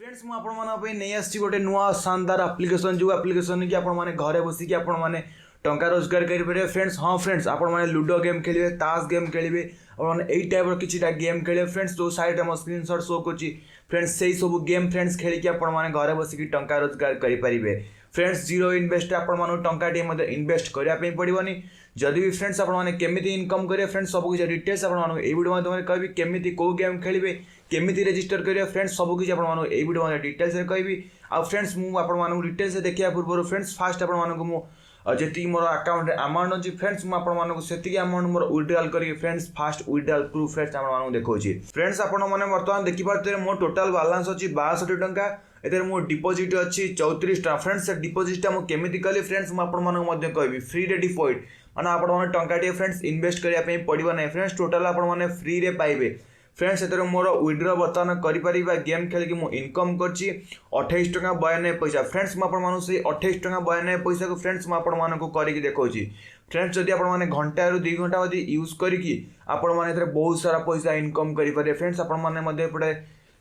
Friends मुझे नहीं आसी गोटे नुआ शानदार आप्लिकेसन जो आप्लिकेसन कि आपने घरे बसिक आपने टंका रोजगार करेंगे फ्रेंड्स। हाँ फ्रेंड्स आपने लूडो गेम खेलिए, ताश गेम खेलिए, आपने यही टाइप किसी गेम खेलिए फ्रेंड्स। जो साइड में स्क्रीनशॉट शो करुच्ची फ्रेंड्स से सब गेम फ्रेंड्स खेलिकी आपने घरे बसिक टंका रोजगार करेंगे फ्रेंड्स। जीरो इन्वेस्ट आपको टंकाटे इन्वेस्ट करने पड़ोनी। जदि भी फ्रेंड्स आपने केमी इनकम करेंगे फ्रेंड्स सब किसी डिटेल्स आपको ये वीडियो माध्यम कहि केमी कौ गेम खेलिए, केमी रजिस्टर करेंगे फ्रेंड्स सब किसी आपको ये वीडियो डिटेल्स कहि। आ फ्रेंड्स मुझे डिटेल्स देखा पूर्व फ्रेंड्स फास्ट आपको जी मोर अकाउंट अमाउंट अच्छी फ्रेंड्स मुझे अमाउंट मोर विड्रॉल करी friends fast withdrawal proof friends आपको देखा फ्रेंड्स। आपने बर्तमान देखिए मोर टोटाल बालांस अच्छी 62 टंका। ए मो डिपोजिट अच्छी 34 टका फ्रेंड्स। से डिपोजिटा मुझे कली फ्रेंड्स मुझे कहि फ्री रे डिपोजिट मैंने आपने टंकाटे फ्रेंड्स इन्वेस्ट करने पड़ो ना फ्रेंड्स। टोटाल आपने फ्री रे पाइबे फ्रेंड्स। से मोर विड्रो बर्तमान कर गेम खेलिकी मुझे इनकम कर 28 टका 92 पैसा फ्रेंड्स। मुझे 28 टका 92 पैसा को फ्रेंड्स मुझे करके देखा फ्रेंड्स। जदि आपने घंटा रू 2 घंटा यूज करके आपने बहुत सारा पैसा इनकम करेंगे फ्रेंड्स। आपटे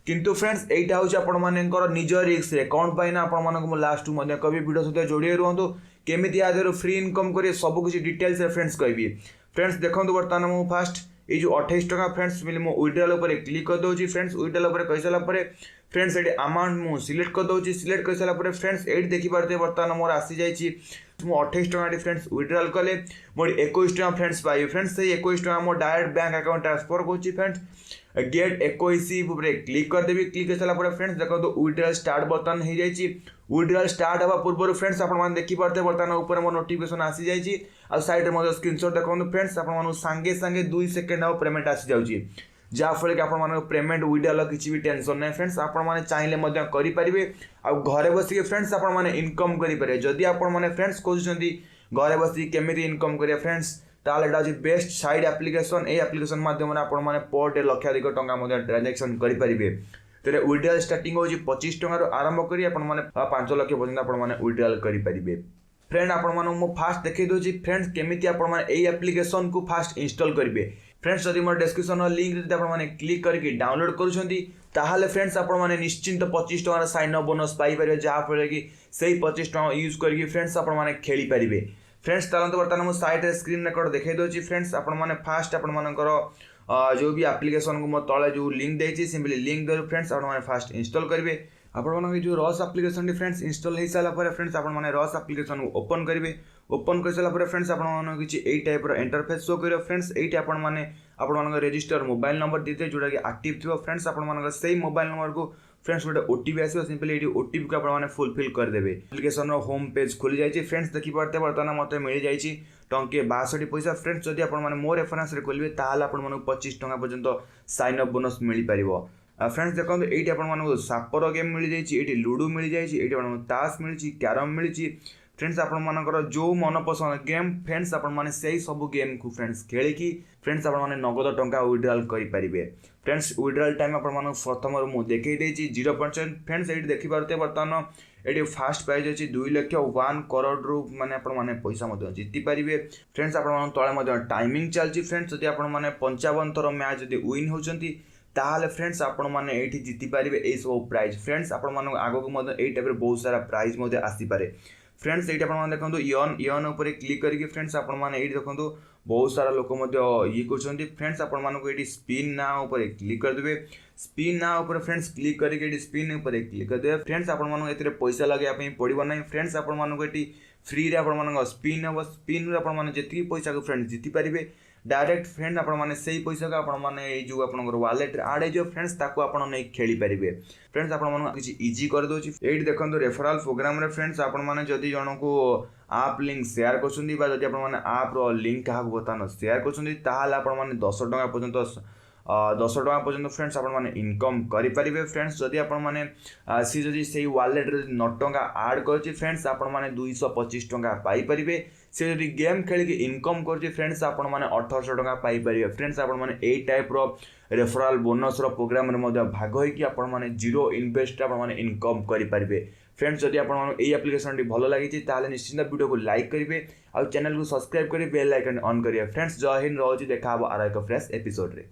किंतु फ्रेंड्स यहाँ हूँ आपर निज रिस्क रे कौन पाई ना आप लास्ट कभी वीडियो सहित जोड़े रुहतु केमी आदि फ्री इनकम करेंगे सब किसी डिटेल्स फ्रेंड्स कहि फ्रेंड्स। देखो बर्तमान मुझे फास्ट ये जो 28 टका फ्रेंड्स मिले मो विड्रॉल क्लिक कर दूसरी फ्रेंड्स। विड्रॉल कर सारापर फ्रेंड्स ये अमाउंट मुझे सिलेक्ट कर दूसरी। सिलेक्ट कर सारापर फ्रेंड्स ये देखिपे बर्तमान मोर आसी जाइए 28 टका फ्रेंड्स विड्रॉल कले मोर 21 टका फ्रेंड्स पाइबे फ्रेंड्स। से 21 taka more direct bank account transfer कर फ्रेंड्स। गेट 21 क्लिक करदेवी। क्लिक कर सारापर फ्रेंड्स देखो विड्रॉल स्टार्ट बर्तमान हो जाइए। विड्रॉल स्टार्ट हवा पूर्व फ्रेंड्स आपने देखिपे बर्तमान ऊपर मोर नोटिफिकेशन आसी जाइए। आ साइड में स्क्रीनशॉट देखो फ्रेंड्स आपको सांगे सांगे 2 सेकेंड हम पेमेंट आसी जाऊँगी जहाँफल कि आप पेमेंट विड्रॉल किसी भी टेंशन ना फ्रेंड्स। आपने चाहिए करेंगे आ घरे बसिक फ्रेंड्स आपने इनकम करेंगे। जदि आपने फ्रेंड्स खोजुंट घरे बसिक केमी इनकम करेंगे फ्रेंड्स ताल एटा हूँ बेस्ट साइड एप्लिकेशन। ये एप्लिकेशन माध्यम आपने पर डे लक्षाधिक टंका ट्रांजेक्शन करेंगे। तेरे विड्रॉल स्टार्टिंग हो 25 टकर आरंभ कर 5 लाख पर्यटन आपने विड्रॉल करेंगे फ्रेंड। आपको फास्ट देखी दूसरी फ्रेंड्स केमी आपने एप्लिकेशन को फास्ट इंस्टॉल करेंगे फ्रेंड्स। जब मोर डिस्क्रिप्शन लिंक आपने क्लिक करके डाउनलोड करें फ्रेंड्स आपने निश्चिंत 25 टकर साइन अप बोनस पाइपर जहाँफल कि से 25 टका यूज करके फ्रेंड्स आपने खेली पारे फ्रेंड्स। चलते बर्तमान मुझे साइड स्क्रीन रेकर्ड देखा दूसरी फ्रेंड्स। आपने फास्ट आपर जो भी एप्लिकेशन को मो तले जो लिंक देती सिंपली लिंक दे फ्रेंड्स आपने फास्ट इंस्टॉल करेंगे। आपन जो रस एप्लिकेशन फ्रेंड्स इंस्टॉल हो सारापर फ्रेंड्स आपने रस एप्लिकेशन को ओपन करेंगे। ओपन कर सारापर फ्रेंड्स आपन किसी यही टाइप इंटरफेस शो कर फ्रेंड्स। ये आपने रजिस्टर मोबाइल नंबर देते जोटा कि एक्टिव थी फ्रेंड्स। आपसे मोबाइल नंबर को फ्रेंड्स गोटे ओटीपी आसो सिंपली ये ओटीपी को आपने फुलफिल करदे। एप्लिकेशन होम पेज खुली जाइए फ्रेंड्स। देखिपे बर्तमान मत मिल जाइए टंके 62 पैसा फ्रेंड्स। जदि आपने मो रेफरेंस खोलिए ताल आपको 25 टका पर्यटन साइन अप बोनस मिल पार फ्रेंड्स। देखो ये आपको सापर गेम मिल जाइए, ये लूडो मिल जाइए, ये ताश मिली, क्यारम मिली फ्रेंड्स। आपर जो मन पसंद गेम फ्रेंड्स आपने से सब गेम को फ्रेंड्स खेलिकी फ्रेंड्स आपने नगद टंका विड्रॉल करेंगे फ्रेंड्स। विड्रॉल टाइम आपको प्रथम मुझे देखी 0% फ्रेंड्स। ये देखिपे बर्तमान ये फास्ट प्राइज अच्छी 2 लाख 1 करोड़ रु मैंने आपने पैसा जीति पारे फ्रेंड्स। आप तले टाइमिंग चलती फ्रेंड्स। जब आपने 55 थर मैच जब विन होती ताल फ्रेंड्स आपने ये जीति पारे ये सब प्राइज फ्रेंड्स। आपको आगक यही टाइप बहुत सारा प्राइज आसीपे फ्रेंड्स। ये देखो यन यन उपर क्लिक करके फ्रेंड्स आपने ये देखो बहुत सारा लोक ये कर फ्रेंड्स। आपको ये स्पिन ना उपर क्लिक करदे। स्पिन ना उपर फ्रेंड्स क्लिक करके स्पिन उपर क्लिक करदे फ्रेंड्स। आपको पैसा लगे पड़ो ना फ्रेंड्स। आपको ये फ्री रे आप स्पिन हम स्पिन आपने जी पैसा को फ्रेंड्स जीति पारे डायरेक्ट फ्रेंड आपने से पैसा को आपने जो आप वालेट आड हो फ्रेंड्स ताको आपन नहीं खेली पारे फ्रेंड्स। आपन किसी इजी कर दूसरी ये देखो रेफरल प्रोग्राम रे फ्रेंड्स। आपने जदि जन को आप लिंक शेयर कर आप लिंक क्या बर्तमान शेयर कर 10 टका पर्यटन 10 टका पर्यटन फ्रेंड्स आपने इनकम करेंगे फ्रेंड्स। जदि आपने सी जदि से वालेट 9 टका आड कर फ्रेंड्स आपने 225 टका पाइपर। से जदि गेम खेलिकी इनकम कर फ्रेंड्स आपने 1800 टका पाइपर फ्रेंड्स। आपने यही टाइप रेफरल बोनस प्रोग्राम भाग होने जीरो इन्वेस्ट आपने इनकम करेंगे फ्रेंड्स। जदि आपको ये एप्लिकेशन भल लगी निश्चिंत वीडियो को लाइक करेंगे और चैनल को सब्सक्राइब करेंगे बेल आइकन ऑन करेंगे फ्रेंड्स। जय हिंद रोज देखा आर एक फ्रेश एपिसोड रे।